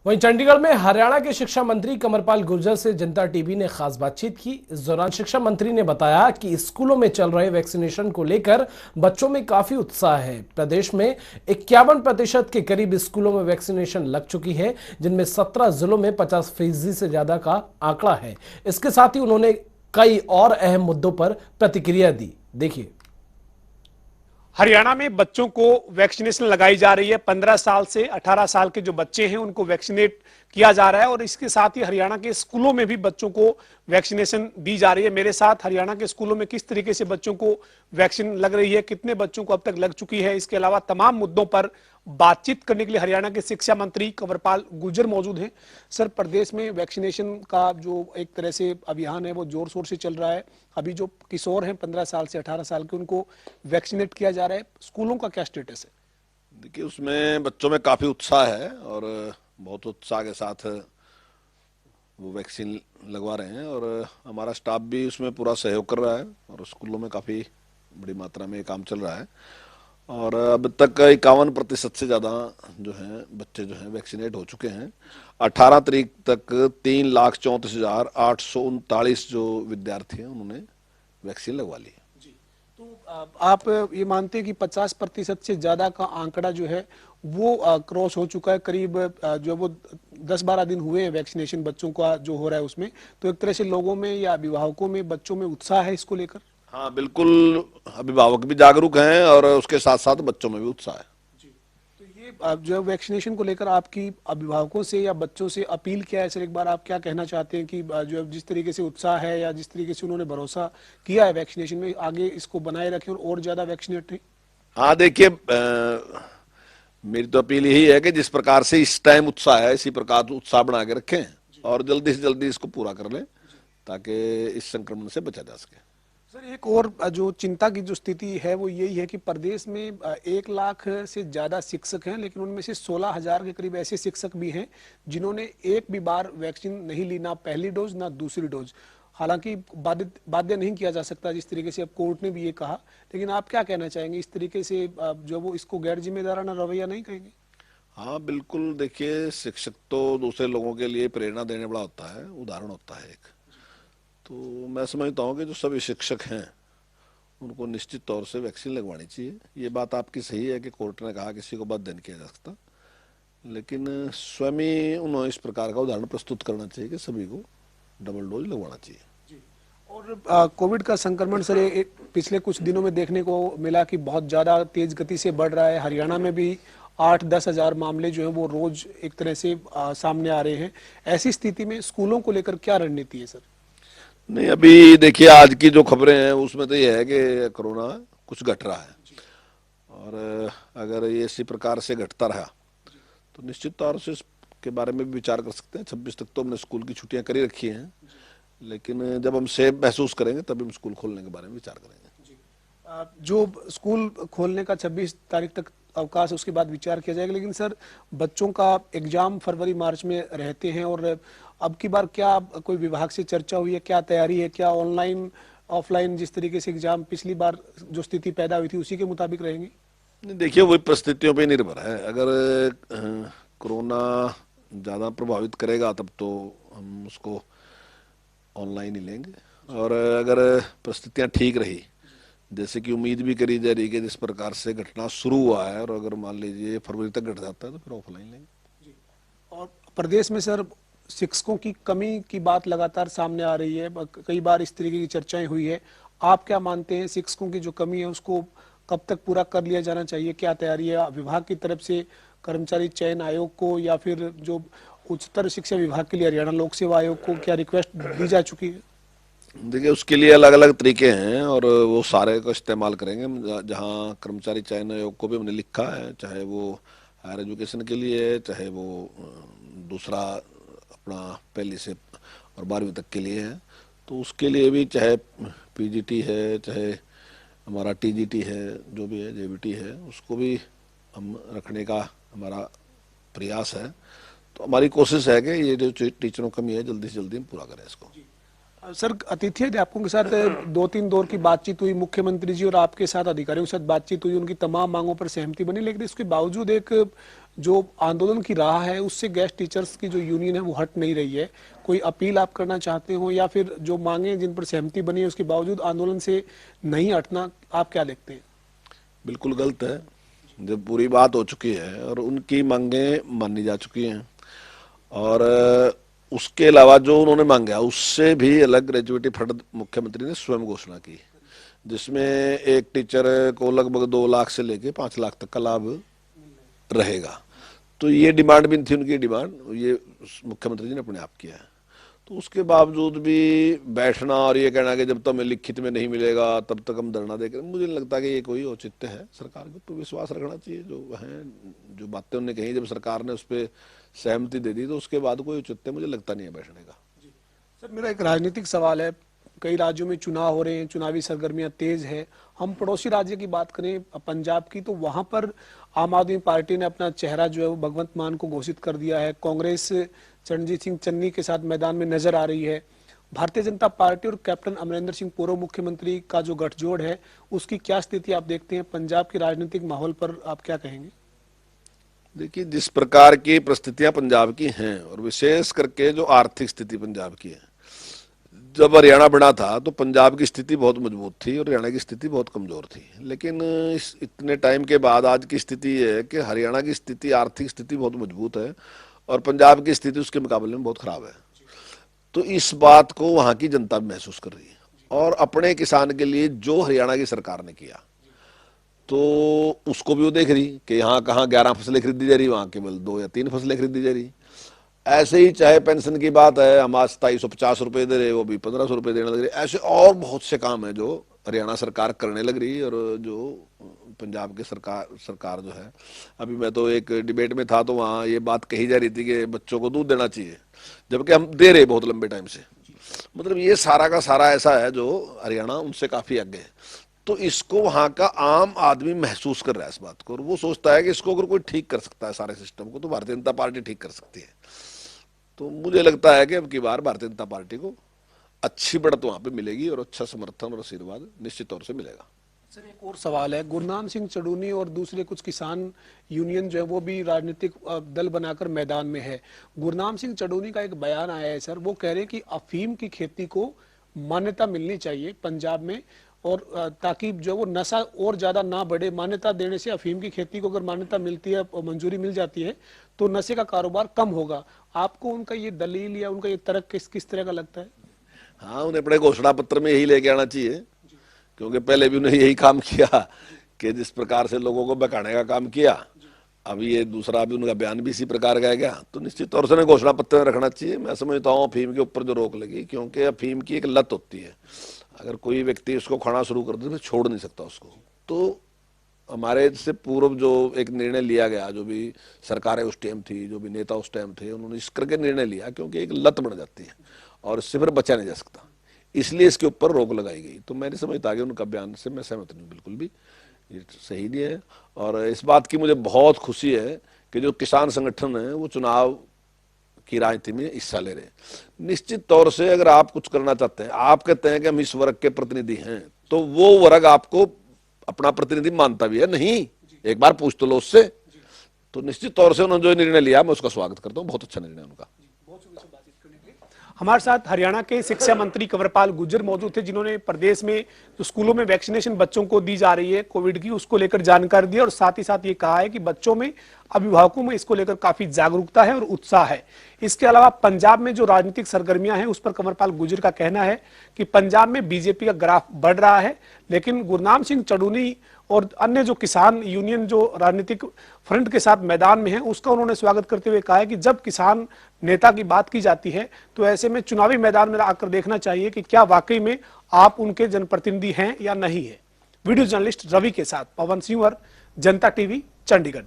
वहीं चंडीगढ़ में हरियाणा के शिक्षा मंत्री कंवरपाल गुर्जर से जनता टीवी ने खास बातचीत की। इस दौरान शिक्षा मंत्री ने बताया कि स्कूलों में चल रहे वैक्सीनेशन को लेकर बच्चों में काफी उत्साह है। प्रदेश में 51% के करीब स्कूलों में वैक्सीनेशन लग चुकी है, जिनमें 17 जिलों में 50% से ज्यादा का आंकड़ा है। इसके साथ ही उन्होंने कई और अहम मुद्दों पर प्रतिक्रिया दी। देखिए। हरियाणा में बच्चों को वैक्सीनेशन लगाई जा रही है। 15 साल से 18 साल के जो बच्चे हैं उनको वैक्सीनेट किया जा रहा है और इसके साथ ही हरियाणा के स्कूलों में भी बच्चों को वैक्सीनेशन दी जा रही है। मेरे साथ हरियाणा के स्कूलों में किस तरीके से बच्चों को वैक्सीन लग रही है, कितने बच्चों को अब तक लग चुकी है, इसके अलावा तमाम मुद्दों पर बातचीत करने के लिए हरियाणा के शिक्षा मंत्री कंवरपाल गुर्जर मौजूद हैं। सर, प्रदेश में वैक्सीनेशन का जो एक तरह से अभियान है वो जोर शोर से चल रहा है। अभी जो किशोर हैं 15 साल से 18 साल के, उनको वैक्सीनेट किया जा रहा है। स्कूलों का क्या स्टेटस है? देखिए, उसमें बच्चों में काफ़ी उत्साह है और बहुत उत्साह के साथ वो वैक्सीन लगवा रहे हैं और हमारा स्टाफ भी उसमें पूरा सहयोग कर रहा है और स्कूलों में काफ़ी बड़ी मात्रा में काम चल रहा है और अब तक 51% से ज़्यादा जो हैं बच्चे जो हैं वैक्सीनेट हो चुके हैं। 18 तारीख तक 3,34,839 जो विद्यार्थी हैं उन्होंने वैक्सीन लगवा ली है। तो आप ये मानते हैं कि 50% से ज्यादा का आंकड़ा जो है वो क्रॉस हो चुका है? करीब जो वो 10-12 दिन हुए हैं वैक्सीनेशन बच्चों का जो हो रहा है उसमें, तो एक तरह से लोगों में या अभिभावकों में, बच्चों में उत्साह है इसको लेकर? हाँ बिल्कुल, अभिभावक भी जागरूक हैं और उसके साथ साथ बच्चों में भी उत्साह है। तो ये जो वैक्सीनेशन को लेकर आपकी अभिभावकों से या बच्चों से अपील क्या है? सर, एक बार आप क्या कहना चाहते हैं कि जो जिस तरीके से उत्साह है या जिस तरीके से उन्होंने भरोसा किया है वैक्सीनेशन में, आगे इसको बनाए रखें और ज्यादा वैक्सीनेट हैं? हाँ देखिए, मेरी तो अपील यही है कि जिस प्रकार से इस टाइम उत्साह है इसी प्रकार उत्साह बना के रखें और जल्दी से जल्दी इसको पूरा कर लें ताकि इस संक्रमण से बचा जा सके। सर, एक और जो चिंता की जो स्थिति है वो यही है कि प्रदेश में 1 लाख से ज्यादा शिक्षक हैं, लेकिन उनमें से 16,000 के करीब ऐसे शिक्षक भी हैं जिन्होंने एक भी बार वैक्सीन नहीं ली, ना पहली डोज ना दूसरी डोज। हालांकि बाध्य नहीं किया जा सकता, जिस तरीके से अब कोर्ट ने भी ये कहा, लेकिन आप क्या कहना चाहेंगे इस तरीके से? जो वो इसको गैर जिम्मेदाराना रवैया नहीं कहेंगे? हाँ बिल्कुल, देखिए शिक्षक तो दूसरे लोगों के लिए प्रेरणा देने वाला होता है, उदाहरण होता है एक। तो मैं समझता हूँ कि जो सभी शिक्षक हैं उनको निश्चित तौर से वैक्सीन लगवानी चाहिए। ये बात आपकी सही है कि कोर्ट ने कहा किसी को बाध्य नहीं किया जा सकता, लेकिन स्वयं ही उन्होंने इस प्रकार का उदाहरण प्रस्तुत करना चाहिए कि सभी को डबल डोज लगवाना चाहिए। और कोविड का संक्रमण सर पिछले कुछ दिनों में देखने को मिला कि बहुत ज़्यादा तेज गति से बढ़ रहा है। हरियाणा में भी 8-10 हज़ार मामले जो हैं वो रोज एक तरह से सामने आ रहे हैं। ऐसी स्थिति में स्कूलों को लेकर क्या रणनीति है सर? नहीं, अभी देखिए आज की जो खबरें हैं उसमें तो ये है कि कोरोना कुछ घट रहा है और अगर ये इसी प्रकार से घटता रहा तो निश्चित तौर से इसके बारे में भी विचार कर सकते हैं। 26 तक तो हमने स्कूल की छुट्टियां करी रखी हैं, लेकिन जब हम सेफ महसूस करेंगे तभी हम स्कूल खोलने के बारे में विचार करेंगे। जो स्कूल खोलने का 26 तारीख तक अवकाश है उसके बाद विचार किया जाएगा, लेकिन सर बच्चों का एग्जाम फरवरी मार्च में रहते हैं और अब की बार क्या कोई विभाग से चर्चा हुई है, क्या तैयारी है? क्या ऑनलाइन ऑफलाइन जिस तरीके से एग्जाम पिछली बार जो स्थिति पैदा हुई थी उसी के मुताबिक रहेंगी? देखिए, वही परिस्थितियों पे निर्भर है। अगर कोरोना ज़्यादा प्रभावित करेगा तब तो हम उसको ऑनलाइन ही लेंगे और अगर परिस्थितियां ठीक रही, जैसे कि उम्मीद भी करी जा रही है कि जिस प्रकार से घटना शुरू हुआ है, और अगर मान लीजिए फरवरी तक घट जाता है तो फिर ऑफलाइन लेंगे। और प्रदेश में सर शिक्षकों की कमी की बात लगातार सामने आ रही है, कई बार इस तरीके की चर्चाएं हुई है। आप क्या मानते हैं, शिक्षकों की जो कमी है उसको कब तक पूरा कर लिया जाना चाहिए? क्या तैयारी है विभाग की तरफ से? कर्मचारी चयन आयोग को या फिर जो उच्चतर शिक्षा विभाग के लिए हरियाणा लोक सेवा आयोग को क्या रिक्वेस्ट दी जा चुकी है? देखिए, उसके लिए अलग अलग तरीके हैं और वो सारे को इस्तेमाल करेंगे। जहाँ कर्मचारी चयन आयोग को भी हमने लिखा है, चाहे वो हायर एजुकेशन के लिए है, चाहे वो दूसरा अपना पहली से और 12वीं तक के लिए है, तो उसके लिए भी चाहे पीजीटी है, चाहे हमारा टीजीटी है, जो भी है जेबीटी है, उसको भी हम रखने का हमारा प्रयास है। तो हमारी कोशिश है कि ये जो टीचरों की कमी है जल्दी से जल्दी हम पूरा करें इसको। सर, अतिथि अध्यापकों के साथ 2-3 दौर की बातचीत हुई, मुख्यमंत्री जी और आपके साथ अधिकारियों के साथ बातचीत हुई, उनकी तमाम मांगों पर सहमति बनी, लेकिन इसके बावजूद एक जो आंदोलन की राह है उससे गेस्ट टीचर्स की जो यूनियन है वो हट नहीं रही है। कोई अपील आप करना चाहते हो या फिर जो मांगे जिन पर सहमति बनी है उसके बावजूद आंदोलन से नहीं हटना, आप क्या देखते हैं? बिल्कुल गलत है। जब पूरी बात हो चुकी है और उनकी मांगें मानी जा चुकी हैं और उसके अलावा जो उन्होंने मांगा उससे भी अलग ग्रेजुएटी फंड मुख्यमंत्री ने स्वयं घोषणा की, जिसमें एक टीचर को लगभग 2 लाख से लेके 5 लाख तक का लाभ रहेगा। तो ये डिमांड भी थी उनकी डिमांड, ये मुख्यमंत्री जी ने अपने आप किया है। तो उसके बावजूद भी बैठना और ये कहना कि जब तक हमें लिखित में नहीं मिलेगा तब तक हम धरना देकर, मुझे नहीं लगता कि ये कोई औचित्य है। सरकार को तो विश्वास रखना चाहिए, जो है जो बातें उन्होंने कही, जब सरकार ने उस पर सहमति दे दी तो उसके बाद कोई औचित्य मुझे लगता नहीं है बैठने का। सर, मेरा एक राजनीतिक सवाल है। कई राज्यों में चुनाव हो रहे हैं, चुनावी सरगर्मियां तेज है। हम पड़ोसी राज्य की बात करें पंजाब की, तो वहां पर आम आदमी पार्टी ने अपना चेहरा जो है वो भगवंत मान को घोषित कर दिया है। कांग्रेस चरणजीत सिंह चन्नी के साथ मैदान में नजर आ रही है। भारतीय जनता पार्टी और कैप्टन अमरिंदर सिंह पूर्व मुख्यमंत्री का जो गठजोड़ है उसकी क्या स्थिति आप देखते हैं? पंजाब के राजनीतिक माहौल पर आप क्या कहेंगे? देखिए, जिस प्रकार की परिस्थितियां पंजाब की हैं और विशेष करके जो आर्थिक स्थिति पंजाब की है, जब हरियाणा बना था तो पंजाब की स्थिति बहुत मजबूत थी और हरियाणा की स्थिति बहुत कमजोर थी। लेकिन इस इतने टाइम के बाद आज की स्थिति ये है कि हरियाणा की स्थिति, आर्थिक स्थिति बहुत मजबूत है और पंजाब की स्थिति उसके मुकाबले में बहुत खराब है। तो इस बात को वहां की जनता महसूस कर रही है और अपने किसान के लिए जो हरियाणा की सरकार ने किया तो उसको भी वो देख रही कि यहाँ कहाँ 11 फसलें खरीदी जा रही, वहां केवल 2 या 3 फसलें खरीदी जा रही। ऐसे ही चाहे पेंशन की बात है, हम आज 2750 रुपये दे रहे, वो भी 1500 रुपये देने लग रहे। ऐसे और बहुत से काम है जो हरियाणा सरकार करने लग रही और जो पंजाब की सरकार जो है, अभी मैं तो एक डिबेट में था तो वहाँ ये बात कही जा रही थी कि बच्चों को दूध देना चाहिए, जबकि हम दे रहे बहुत लंबे टाइम से। मतलब ये सारा का सारा ऐसा है जो हरियाणा उनसे काफी आगे है। तो इसको वहां का आम आदमी महसूस कर रहा है इस बात को, और वो सोचता है कि इसको अगर कोई ठीक कर सकता है सारे सिस्टम को तो भारतीय जनता पार्टी ठीक कर सकती है। तो मुझे लगता है कि अब की बार भारतीय जनता पार्टी को अच्छी बढ़त वहां पे मिलेगी और अच्छा समर्थन और आशीर्वाद निश्चित तौर से मिलेगा। सर, एक और सवाल है। गुरनाम सिंह चड़ूनी और दूसरे कुछ किसान यूनियन जो है वो भी राजनीतिक दल बनाकर मैदान में है। गुरनाम सिंह चड़ूनी का एक बयान आया है सर, वो कह रहे हैं कि अफीम की खेती को मान्यता मिलनी चाहिए पंजाब में, और ताकि जो वो नशा और ज्यादा ना बढ़े। मान्यता देने से अफीम की खेती को अगर मान्यता मिलती है, मंजूरी मिल जाती है, तो नशे का कारोबार कम होगा। आपको उनका ये दलील या उनका ये तर्क किस तरह का लगता है? हाँ, उन्हें अपने घोषणा पत्र में यही लेके आना चाहिए, क्योंकि पहले भी उन्हें यही काम किया कि जिस प्रकार से लोगों को बहकाने का काम किया, अभी ये दूसरा भी उनका बयान भी इसी प्रकार का गया। तो निश्चित तौर से घोषणा पत्र में रखना चाहिए। मैं समझता हूँ अफीम के ऊपर जो रोक लगी, क्योंकि अफीम की एक लत होती है, अगर कोई व्यक्ति उसको खाना शुरू कर दे तो छोड़ नहीं सकता उसको। तो हमारे से पूर्व जो एक निर्णय लिया गया, जो भी सरकारें उस टाइम थी, जो भी नेता उस टाइम थे, उन्होंने इस करके निर्णय लिया, क्योंकि एक लत बन जाती है और इससे फिर बचा नहीं जा सकता, इसलिए इसके ऊपर रोक लगाई गई। तो मैं नहीं समझता कि उनका बयान से मैं सहमत नहीं, बिल्कुल भी ये सही नहीं है। और इस बात की मुझे बहुत खुशी है कि जो किसान संगठन है वो चुनाव की राजनीति में हिस्सा ले रहे हैं। निश्चित तौर से अगर आप कुछ करना चाहते हैं, आप कहते हैं कि हम इस वर्ग के प्रतिनिधि हैं, तो वो वर्ग आपको अपना प्रतिनिधि मानता भी है नहीं, एक बार पूछ तो लो उससे। तो निश्चित तौर से उन्होंने जो निर्णय लिया मैं उसका स्वागत करता हूँ, बहुत अच्छा निर्णय उनका। हमारे साथ हरियाणा के शिक्षा मंत्री कंवरपाल गुर्जर मौजूद थे, जिन्होंने प्रदेश में जो स्कूलों में वैक्सीनेशन बच्चों को दी जा रही है कोविड की, उसको लेकर जानकारी दी और साथ ही साथ ये कहा है कि बच्चों में, अभिभावकों में इसको लेकर काफी जागरूकता है और उत्साह है। इसके अलावा पंजाब में जो राजनीतिक सरगर्मियां हैं उस पर कंवरपाल गुर्जर का कहना है कि पंजाब में बीजेपी का ग्राफ बढ़ रहा है, लेकिन गुरनाम सिंह चड़ूनी और अन्य जो किसान यूनियन जो राजनीतिक फ्रंट के साथ मैदान में है उसका उन्होंने स्वागत करते हुए कहा है कि जब किसान नेता की बात की जाती है तो ऐसे में चुनावी मैदान में आकर देखना चाहिए कि क्या वाकई में आप उनके जनप्रतिनिधि हैं या नहीं है। वीडियो जर्नलिस्ट रवि के साथ पवन सिंह, जनता टीवी, चंडीगढ़।